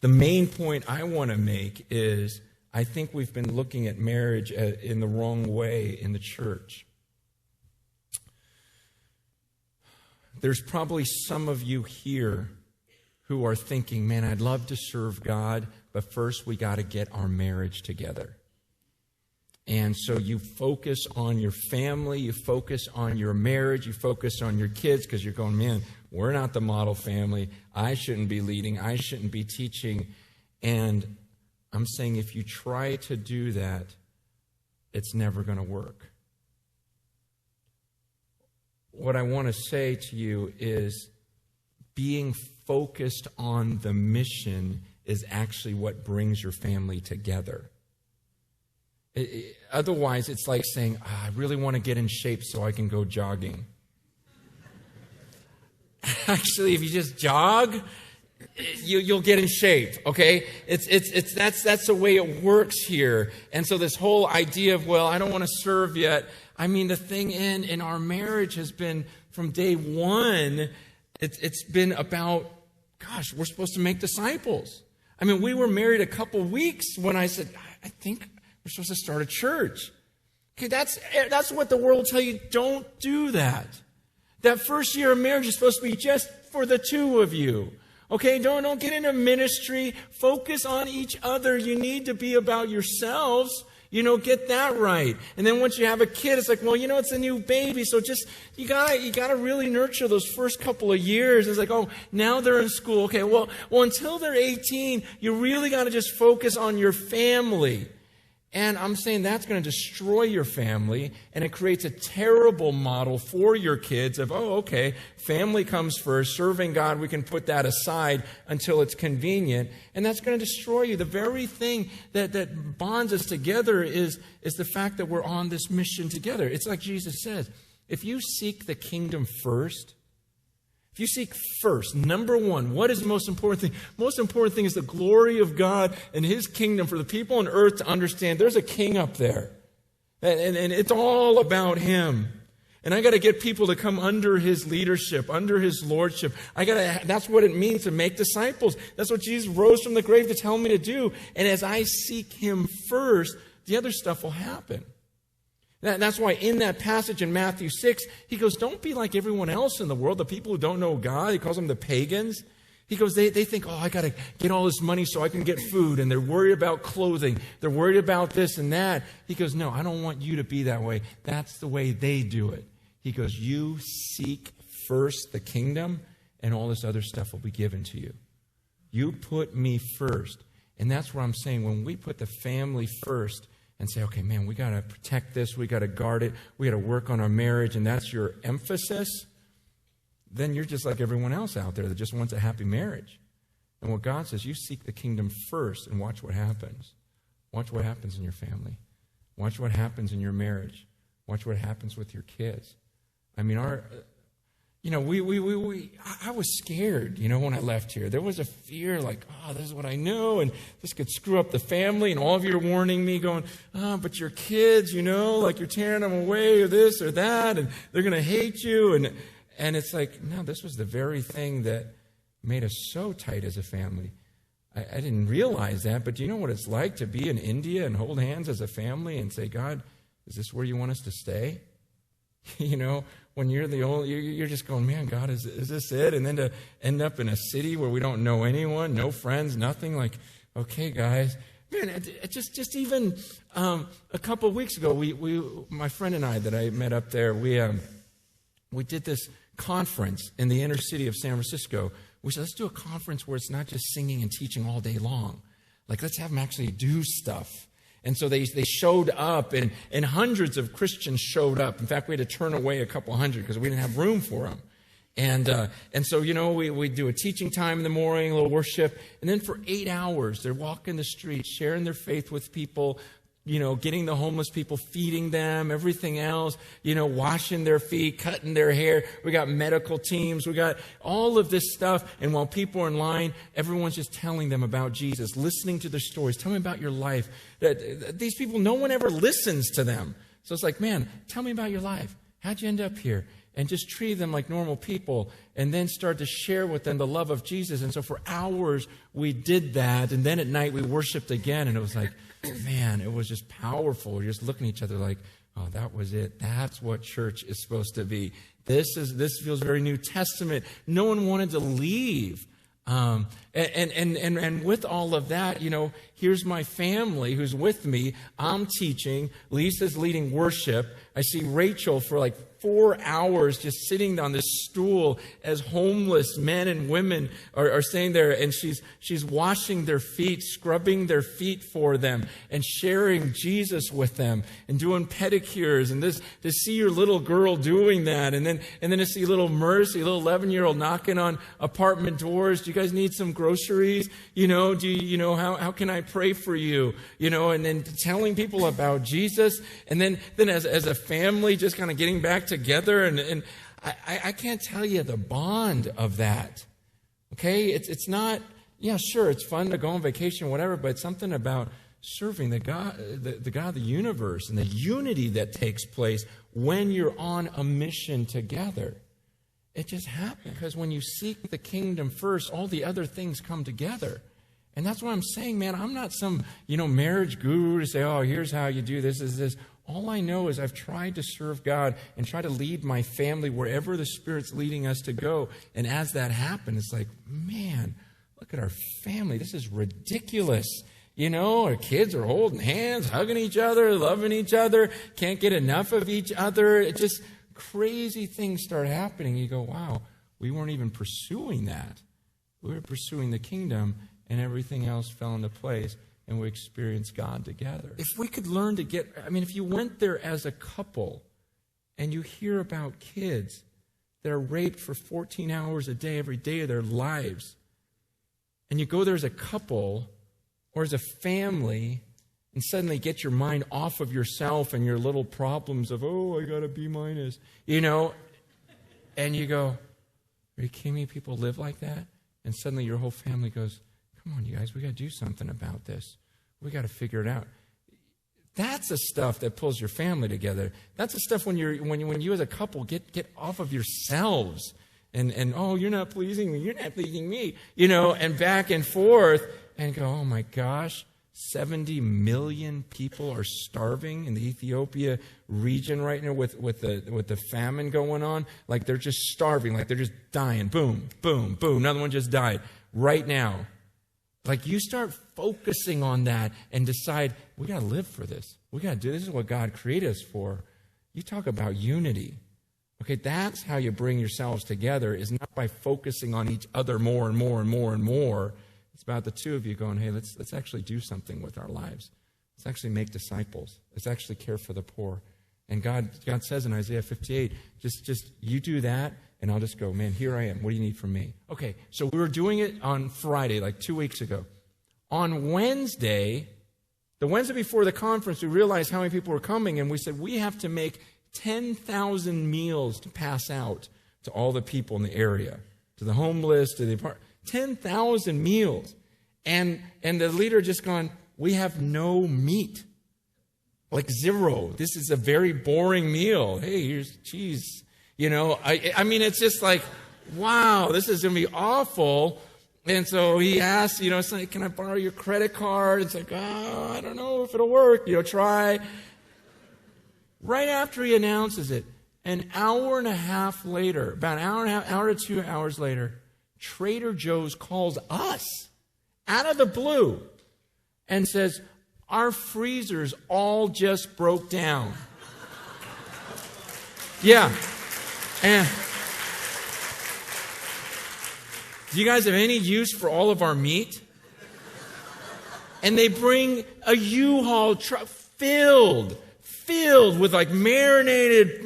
The main point I want to make is I think we've been looking at marriage in the wrong way in the church. There's probably some of you here who are thinking, man, I'd love to serve God, but first we got to get our marriage together. And so you focus on your family, you focus on your marriage, you focus on your kids because you're going, man, we're not the model family. I shouldn't be leading. I shouldn't be teaching. And I'm saying if you try to do that, it's never going to work. What I want to say to you is being focused on the mission is actually what brings your family together. Otherwise, it's like saying, I really want to get in shape so I can go jogging. Actually, if you just jog, you'll get in shape, okay? That's the way it works here. And so this whole idea of, well, I don't want to serve yet. I mean, the thing in our marriage has been from day one, it's been about, gosh, we're supposed to make disciples. I mean, we were married a couple weeks when I said, I think we're supposed to start a church. Okay, that's what the world will tell you. Don't do that. That first year of marriage is supposed to be just for the two of you. Okay, don't get into ministry. Focus on each other. You need to be about yourselves. Get that right. And then once you have a kid, it's like, well, it's a new baby. So just, you gotta really nurture those first couple of years. It's like, oh, now they're in school. Okay, well, until they're 18, you really gotta just focus on your family. And I'm saying that's going to destroy your family, and it creates a terrible model for your kids of, oh, okay, family comes first, serving God, we can put that aside until it's convenient, and that's going to destroy you. The very thing that bonds us together is the fact that we're on this mission together. It's like Jesus says, if you seek the kingdom first, if you seek first, number one, what is the most important thing? Most important thing is the glory of God and His kingdom for the people on earth to understand there's a king up there. And it's all about Him. And I got to get people to come under His leadership, under His lordship. That's what it means to make disciples. That's what Jesus rose from the grave to tell me to do. And as I seek Him first, the other stuff will happen. That's why in that passage in Matthew 6, He goes, don't be like everyone else in the world, the people who don't know God. He calls them the pagans. He goes, they think, oh, I got to get all this money so I can get food. And they're worried about clothing. They're worried about this and that. He goes, no, I don't want you to be that way. That's the way they do it. He goes, you seek first the kingdom and all this other stuff will be given to you. You put me first. And that's what I'm saying. When we put the family first, and say, okay, man, we got to protect this, we got to guard it, we got to work on our marriage, and that's your emphasis, then you're just like everyone else out there that just wants a happy marriage. And what God says, you seek the kingdom first and watch what happens. Watch what happens in your family. Watch what happens in your marriage. Watch what happens with your kids. I mean, I was scared, when I left here. There was a fear like, oh, this is what I know, and this could screw up the family, and all of you are warning me going, but your kids, like you're tearing them away or this or that, and they're going to hate you. And it's like, no, this was the very thing that made us so tight as a family. I didn't realize that, but do you know what it's like to be in India and hold hands as a family and say, God, is this where you want us to stay? When you're you're just going, man, God, is this it? And then to end up in a city where we don't know anyone, no friends, nothing, like, okay, guys. Man, it just even a couple of weeks ago, we my friend and I that I met up there, we did this conference in the inner city of San Francisco. We said, let's do a conference where it's not just singing and teaching all day long. Like, let's have them actually do stuff. And so they showed up, and hundreds of Christians showed up. In fact, we had to turn away a couple hundred because we didn't have room for them. And so, we do a teaching time in the morning, a little worship, and then for 8 hours, they're walking the streets, sharing their faith with people, getting the homeless people, feeding them, everything else, washing their feet, cutting their hair. We got medical teams. We got all of this stuff. And while people are in line, everyone's just telling them about Jesus, listening to their stories. Tell me about your life. These people, no one ever listens to them. So it's like, man, tell me about your life. How'd you end up here? and just treat them like normal people, and then start to share with them the love of Jesus. And so for hours we did that, and then at night we worshiped again, and it was like, man, it was just powerful. We're just looking at each other like, oh, that was it. That's what church is supposed to be. This feels very New Testament. No one wanted to leave. And with all of that, here's my family who's with me. I'm teaching. Lisa's leading worship. I see Rachel for like 4 hours just sitting on this stool as homeless men and women are staying there, and she's washing their feet, scrubbing their feet for them, and sharing Jesus with them, and doing pedicures. And this, to see your little girl doing that, and then to see little Mercy, little 11-year-old knocking on apartment doors. Do you guys need some groceries? How can I pray for you? And then telling people about Jesus, and then as a family, just kind of getting back together, and I can't tell you the bond of that. Okay, it's not. Yeah, sure, it's fun to go on vacation, whatever, but it's something about serving the God of the universe, and the unity that takes place when you're on a mission together. It just happens because when you seek the kingdom first, all the other things come together. And that's what I'm saying, man. I'm not some marriage guru to say, oh, here's how you do this, is this. All I know is I've tried to serve God and try to lead my family wherever the Spirit's leading us to go. And as that happens, it's like, man, look at our family. This is ridiculous. Our kids are holding hands, hugging each other, loving each other, can't get enough of each other. It just, crazy things start happening. You go, wow, we weren't even pursuing that. We were pursuing the kingdom, and everything else fell into place. And we experience God together. If we could learn to if you went there as a couple and you hear about kids that are raped for 14 hours a day, every day of their lives, and you go there as a couple or as a family and suddenly get your mind off of yourself and your little problems of, I got a B-, and you go, are you kidding me? People live like that? And suddenly your whole family goes, come on, you guys, we got to do something about this. We got to figure it out. That's the stuff that pulls your family together. That's the stuff when you as a couple get off of yourselves and oh, you're not pleasing me, you're not pleasing me, and back and forth, and go, oh my gosh, 70 million people are starving in the Ethiopia region right now with the famine going on. Like they're just starving, like they're just dying. Boom, boom, boom. Another one just died right now. Like you start focusing on that and decide, we got to live for this. We got to do this. This is what God created us for. You talk about unity. Okay, that's how you bring yourselves together, is not by focusing on each other more and more and more and more. It's about the two of you going, hey, let's actually do something with our lives. Let's actually make disciples. Let's actually care for the poor. And God says in Isaiah 58, just you do that, and I'll just go, man, here I am. What do you need from me? Okay, so we were doing it on Friday, like 2 weeks ago. On Wednesday, the Wednesday before the conference, we realized how many people were coming, and we said, we have to make 10,000 meals to pass out to all the people in the area, to the homeless, to the apartment. 10,000 meals. And the leader just gone, we have no meat. Like zero. This is a very boring meal. Hey, here's cheese. I mean, it's just like, wow, this is going to be awful. And so he asked, it's like, can I borrow your credit card? It's like, oh, I don't know if it'll work. Try. Right after he announces it, an hour and a half later, about an hour to 2 hours later, Trader Joe's calls us out of the blue and says, our freezers all just broke down. Yeah. And do you guys have any use for all of our meat? And they bring a U-Haul truck filled with like marinated,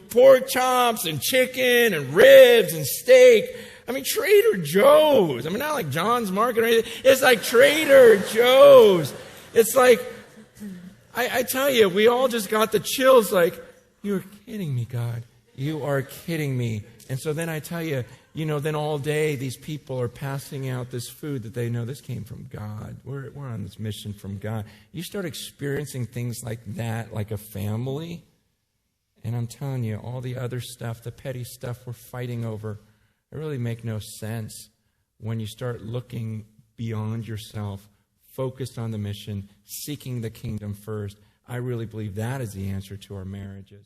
pork chops and chicken and ribs and steak. I mean, Trader Joe's. I mean, not like John's Market or anything. It's like Trader Joe's. It's like, I tell you, we all just got the chills like, you're kidding me, God. You are kidding me. And so then I tell you, then all day these people are passing out this food that they know this came from God. We're on this mission from God. You start experiencing things like that, like a family, And I'm telling you, all the other stuff, the petty stuff we're fighting over, it really make no sense when you start looking beyond yourself, focused on the mission, seeking the kingdom first. I really believe that is the answer to our marriages.